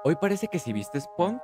Hoy parece que si vistes punk,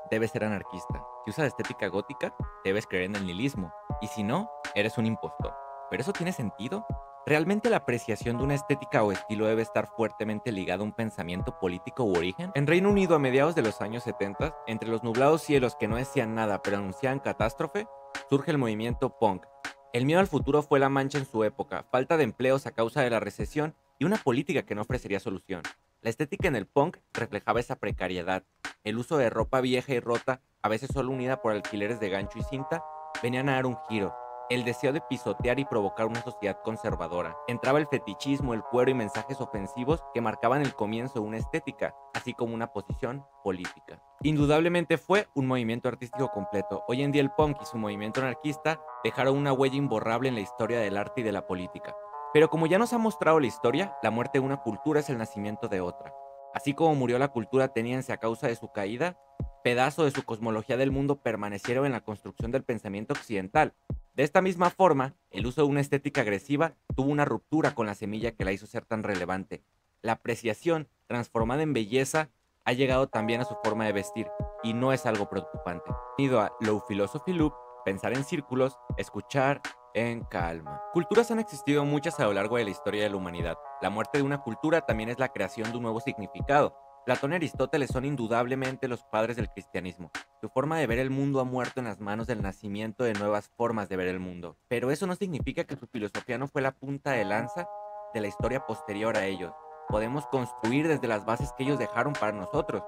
debes ser anarquista. Si usas estética gótica, debes creer en el nihilismo. Y si no, eres un impostor. ¿Pero eso tiene sentido? ¿Realmente la apreciación de una estética o estilo debe estar fuertemente ligada a un pensamiento político u origen? En Reino Unido, a mediados de los años 70, entre los nublados cielos que no decían nada pero anunciaban catástrofe, surge el movimiento punk. El miedo al futuro fue la mancha en su época, falta de empleos a causa de la recesión y una política que no ofrecería solución. La estética en el punk reflejaba esa precariedad. El uso de ropa vieja y rota, a veces solo unida por alquileres de gancho y cinta, venían a dar un giro. El deseo de pisotear y provocar una sociedad conservadora. Entraba el fetichismo, el cuero y mensajes ofensivos que marcaban el comienzo de una estética, así como una posición política. Indudablemente fue un movimiento artístico completo. Hoy en día el punk y su movimiento anarquista dejaron una huella imborrable en la historia del arte y de la política. Pero como ya nos ha mostrado la historia, la muerte de una cultura es el nacimiento de otra. Así como murió la cultura ateniense a causa de su caída, pedazos de su cosmología del mundo permanecieron en la construcción del pensamiento occidental. De esta misma forma, el uso de una estética agresiva tuvo una ruptura con la semilla que la hizo ser tan relevante. La apreciación, transformada en belleza, ha llegado también a su forma de vestir, y no es algo preocupante. Bienvenido a Low Philosophy Loop, pensar en círculos, escuchar en calma. Culturas han existido muchas a lo largo de la historia de la humanidad. La muerte de una cultura también es la creación de un nuevo significado. Platón y Aristóteles son indudablemente los padres del cristianismo. Su forma de ver el mundo ha muerto en las manos del nacimiento de nuevas formas de ver el mundo. Pero eso no significa que su filosofía no fue la punta de lanza de la historia posterior a ellos. Podemos construir desde las bases que ellos dejaron para nosotros.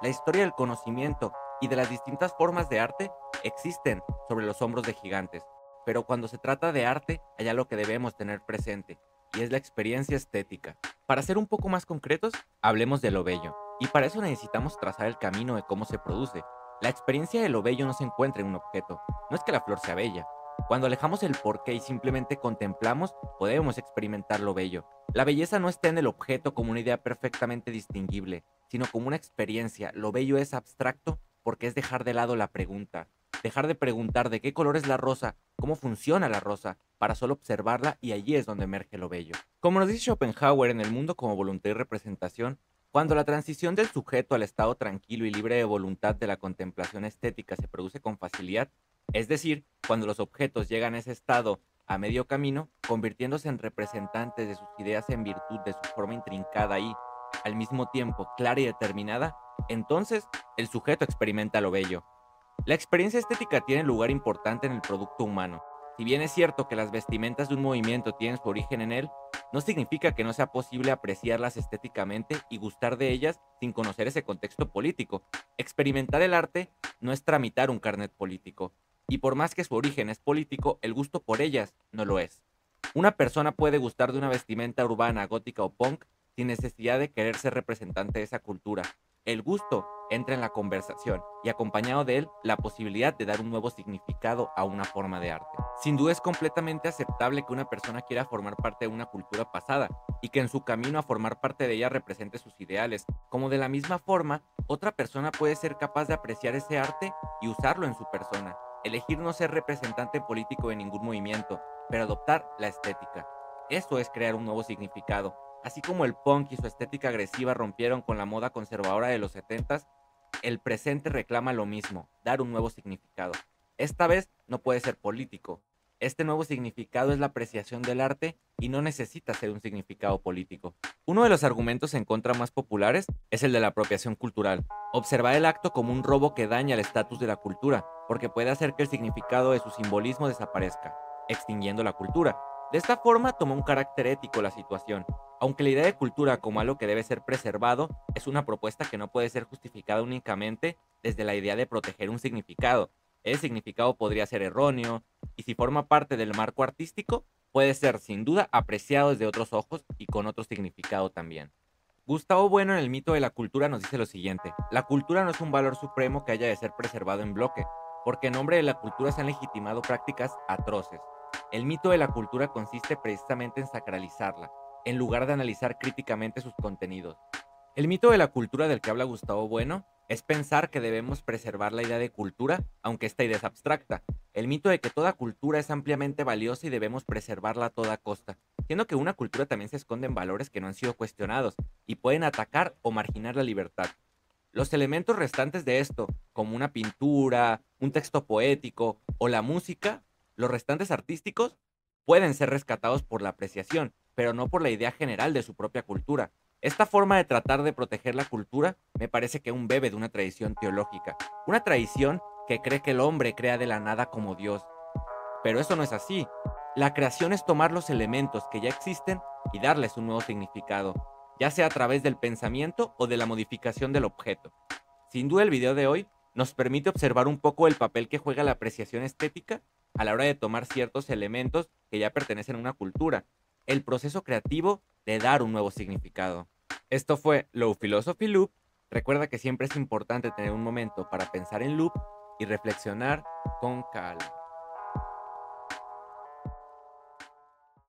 La historia del conocimiento y de las distintas formas de arte existen sobre los hombros de gigantes. Pero cuando se trata de arte, hay algo que debemos tener presente, y es la experiencia estética. Para ser un poco más concretos, hablemos de lo bello. Y para eso necesitamos trazar el camino de cómo se produce. La experiencia de lo bello no se encuentra en un objeto. No es que la flor sea bella. Cuando alejamos el porqué y simplemente contemplamos, podemos experimentar lo bello. La belleza no está en el objeto como una idea perfectamente distinguible, sino como una experiencia. Lo bello es abstracto porque es dejar de lado la pregunta. Dejar de preguntar de qué color es la rosa, cómo funciona la rosa, para solo observarla, y allí es donde emerge lo bello. Como nos dice Schopenhauer en El mundo como voluntad y representación, cuando la transición del sujeto al estado tranquilo y libre de voluntad de la contemplación estética se produce con facilidad, es decir, cuando los objetos llegan a ese estado a medio camino, convirtiéndose en representantes de sus ideas en virtud de su forma intrincada y, al mismo tiempo, clara y determinada, entonces el sujeto experimenta lo bello. La experiencia estética tiene lugar importante en el producto humano. Si bien es cierto que las vestimentas de un movimiento tienen su origen en él, no significa que no sea posible apreciarlas estéticamente y gustar de ellas sin conocer ese contexto político. Experimentar el arte no es tramitar un carnet político, y por más que su origen es político, el gusto por ellas no lo es. Una persona puede gustar de una vestimenta urbana, gótica o punk sin necesidad de querer ser representante de esa cultura. El gusto entra en la conversación y acompañado de él la posibilidad de dar un nuevo significado a una forma de arte. Sin duda es completamente aceptable que una persona quiera formar parte de una cultura pasada y que en su camino a formar parte de ella represente sus ideales, como de la misma forma otra persona puede ser capaz de apreciar ese arte y usarlo en su persona, elegir no ser representante político de ningún movimiento, pero adoptar la estética. Eso es crear un nuevo significado. Así como el punk y su estética agresiva rompieron con la moda conservadora de los 70s, el presente reclama lo mismo, dar un nuevo significado. Esta vez no puede ser político. Este nuevo significado es la apreciación del arte y no necesita ser un significado político. Uno de los argumentos en contra más populares es el de la apropiación cultural. Observar el acto como un robo que daña el estatus de la cultura, porque puede hacer que el significado de su simbolismo desaparezca, extinguiendo la cultura. De esta forma toma un carácter ético la situación. Aunque la idea de cultura como algo que debe ser preservado es una propuesta que no puede ser justificada únicamente desde la idea de proteger un significado. El significado podría ser erróneo, y si forma parte del marco artístico, puede ser sin duda apreciado desde otros ojos y con otro significado también. Gustavo Bueno en el mito de la cultura nos dice lo siguiente: la cultura no es un valor supremo que haya de ser preservado en bloque, porque en nombre de la cultura se han legitimado prácticas atroces. El mito de la cultura consiste precisamente en sacralizarla, en lugar de analizar críticamente sus contenidos. El mito de la cultura del que habla Gustavo Bueno es pensar que debemos preservar la idea de cultura, aunque esta idea es abstracta. El mito de que toda cultura es ampliamente valiosa y debemos preservarla a toda costa, siendo que una cultura también se esconde en valores que no han sido cuestionados y pueden atacar o marginar la libertad. Los elementos restantes de esto, como una pintura, un texto poético o la música, los restantes artísticos, pueden ser rescatados por la apreciación, pero no por la idea general de su propia cultura. Esta forma de tratar de proteger la cultura me parece que aún bebe de una tradición teológica, una tradición que cree que el hombre crea de la nada como Dios. Pero eso no es así. La creación es tomar los elementos que ya existen y darles un nuevo significado, ya sea a través del pensamiento o de la modificación del objeto. Sin duda el video de hoy nos permite observar un poco el papel que juega la apreciación estética a la hora de tomar ciertos elementos que ya pertenecen a una cultura, el proceso creativo de dar un nuevo significado. Esto fue Low Philosophy Loop. Recuerda que siempre es importante tener un momento para pensar en loop y reflexionar con calma.